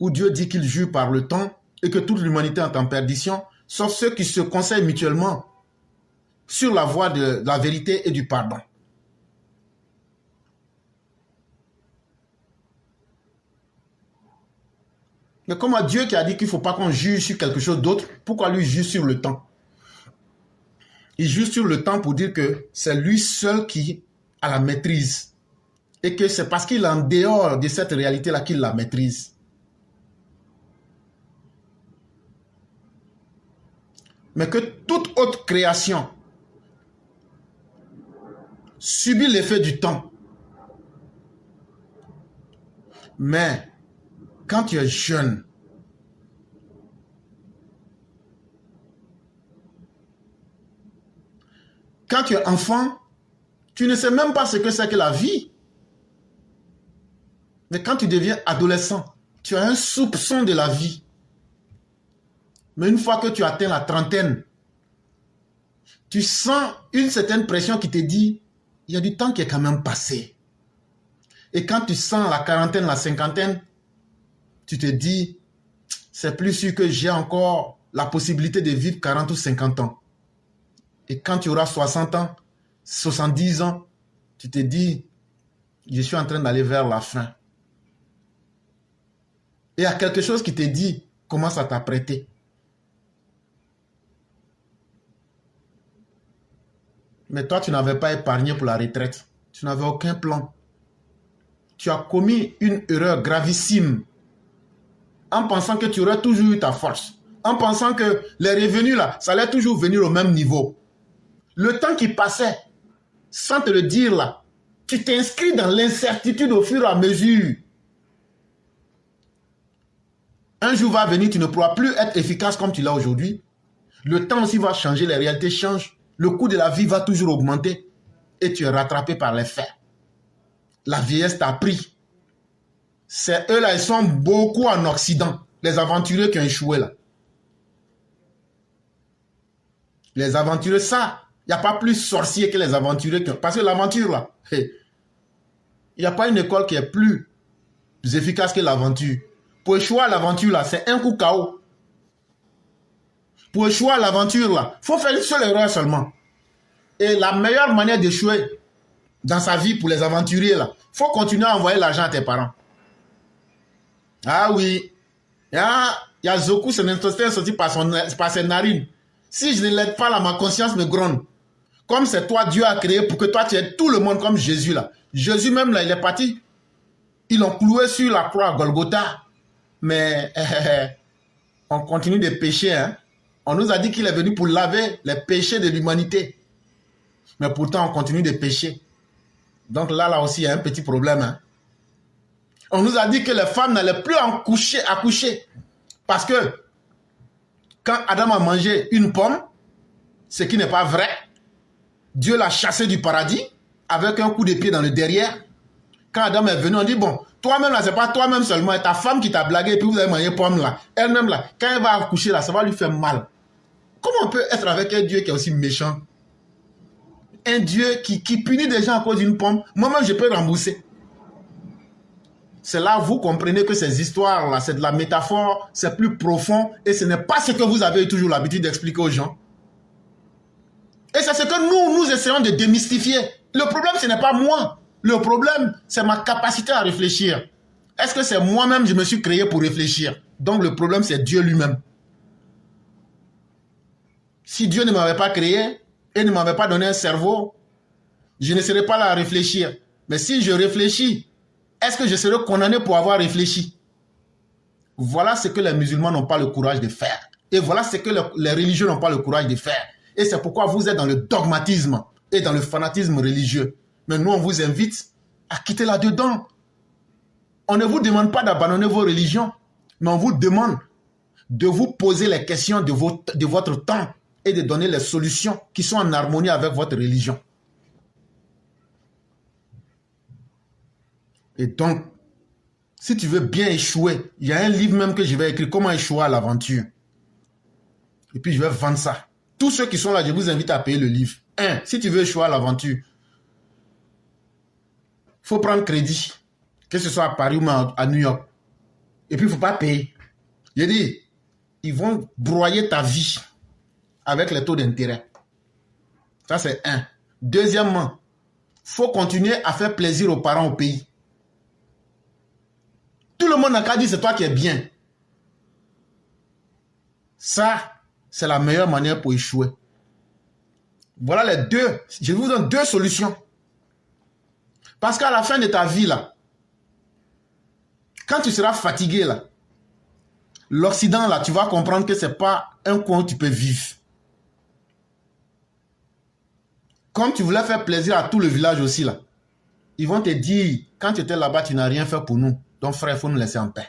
où Dieu dit qu'il jure par le temps et que toute l'humanité est en perdition, sauf ceux qui se conseillent mutuellement sur la voie de la vérité et du pardon. Mais comment Dieu qui a dit qu'il ne faut pas qu'on juge sur quelque chose d'autre, pourquoi lui juge sur le temps? Il juge sur le temps pour dire que c'est lui seul qui a la maîtrise. Et que c'est parce qu'il est en dehors de cette réalité-là qu'il la maîtrise. Mais que toute autre création subit l'effet du temps. Mais quand tu es jeune, quand tu es enfant, tu ne sais même pas ce que c'est que la vie. Mais quand tu deviens adolescent, tu as un soupçon de la vie. Mais une fois que tu atteins la trentaine, tu sens une certaine pression qui te dit, il y a du temps qui est quand même passé. Et quand tu sens la quarantaine, la cinquantaine, tu te dis, c'est plus sûr que j'ai encore la possibilité de vivre 40 ou 50 ans. Et quand tu auras 60 ans, 70 ans, tu te dis, je suis en train d'aller vers la fin. Et il y a quelque chose qui te dit, commence à t'apprêter. Mais toi, tu n'avais pas épargné pour la retraite. Tu n'avais aucun plan. Tu as commis une erreur gravissime en pensant que tu aurais toujours eu ta force. En pensant que les revenus, là, ça allait toujours venir au même niveau. Le temps qui passait, sans te le dire, là, tu t'inscris dans l'incertitude au fur et à mesure. Un jour va venir, tu ne pourras plus être efficace comme tu l'as aujourd'hui. Le temps aussi va changer, les réalités changent. Le coût de la vie va toujours augmenter. Et tu es rattrapé par les faits. La vieillesse t'a pris. C'est eux là, ils sont beaucoup en Occident. Les aventuriers qui ont échoué là. Les aventuriers, ça, il n'y a pas plus sorcier que les aventuriers. Parce que l'aventure là, il n'y a pas une école qui est plus efficace que l'aventure. Pour échouer à l'aventure là, c'est un coup KO. Pour échouer à l'aventure là, il faut faire une seule erreur seulement. Et la meilleure manière d'échouer dans sa vie pour les aventuriers là, il faut continuer à envoyer l'argent à tes parents. Ah oui. Il y a Zoku, c'est un sorti par ses narines. Si je ne l'aide pas là, ma conscience me gronde. Comme c'est toi, Dieu a créé pour que toi tu aides tout le monde comme Jésus là. Jésus même là, il est parti. Ils l'ont cloué sur la croix à Golgotha. Mais on continue de pécher. Hein? On nous a dit qu'il est venu pour laver les péchés de l'humanité. Mais pourtant, on continue de pécher. Donc là aussi, il y a un petit problème. Hein? On nous a dit que les femmes n'allaient plus accoucher. Parce que quand Adam a mangé une pomme, ce qui n'est pas vrai, Dieu l'a chassé du paradis avec un coup de pied dans le derrière. Quand Adam est venu, on dit, bon, toi-même là, c'est pas toi-même seulement, et ta femme qui t'a blagué, et puis vous avez mangé pomme là. Elle-même là, quand elle va accoucher là, ça va lui faire mal. Comment on peut être avec un Dieu qui est aussi méchant? Un Dieu qui punit des gens à cause d'une pomme. Moi-même, je peux rembourser. C'est là vous comprenez que ces histoires-là, c'est de la métaphore, c'est plus profond, et ce n'est pas ce que vous avez toujours l'habitude d'expliquer aux gens. Et c'est ce que nous essayons de démystifier. Le problème, ce n'est pas moi. Le problème, c'est ma capacité à réfléchir. Est-ce que c'est moi-même, je me suis créé pour réfléchir? Donc le problème, c'est Dieu lui-même. Si Dieu ne m'avait pas créé et ne m'avait pas donné un cerveau, je ne serais pas là à réfléchir. Mais si je réfléchis, est-ce que je serai condamné pour avoir réfléchi? Voilà ce que les musulmans n'ont pas le courage de faire. Et voilà ce que les religieux n'ont pas le courage de faire. Et c'est pourquoi vous êtes dans le dogmatisme et dans le fanatisme religieux. Mais nous, on vous invite à quitter là-dedans. On ne vous demande pas d'abandonner vos religions, mais on vous demande de vous poser les questions de votre temps et de donner les solutions qui sont en harmonie avec votre religion. Et donc, si tu veux bien échouer, il y a un livre même que je vais écrire, Comment échouer à l'aventure. Et puis je vais vendre ça. Tous ceux qui sont là, je vous invite à payer le livre. Si tu veux échouer à l'aventure, il faut prendre crédit, que ce soit à Paris ou à New York. Et puis il ne faut pas payer. Je dis, ils vont broyer ta vie avec les taux d'intérêt. Ça, c'est un. Deuxièmement, il faut continuer à faire plaisir aux parents au pays. Tout le monde n'a qu'à dire c'est toi qui es bien. Ça, c'est la meilleure manière pour échouer. Voilà les deux. Je vous donne deux solutions. Parce qu'à la fin de ta vie, là, quand tu seras fatigué, là, l'Occident, là, tu vas comprendre que ce n'est pas un coin où tu peux vivre. Comme tu voulais faire plaisir à tout le village aussi, là, ils vont te dire, quand tu étais là-bas, tu n'as rien fait pour nous. Donc, frère, il faut nous laisser en paix.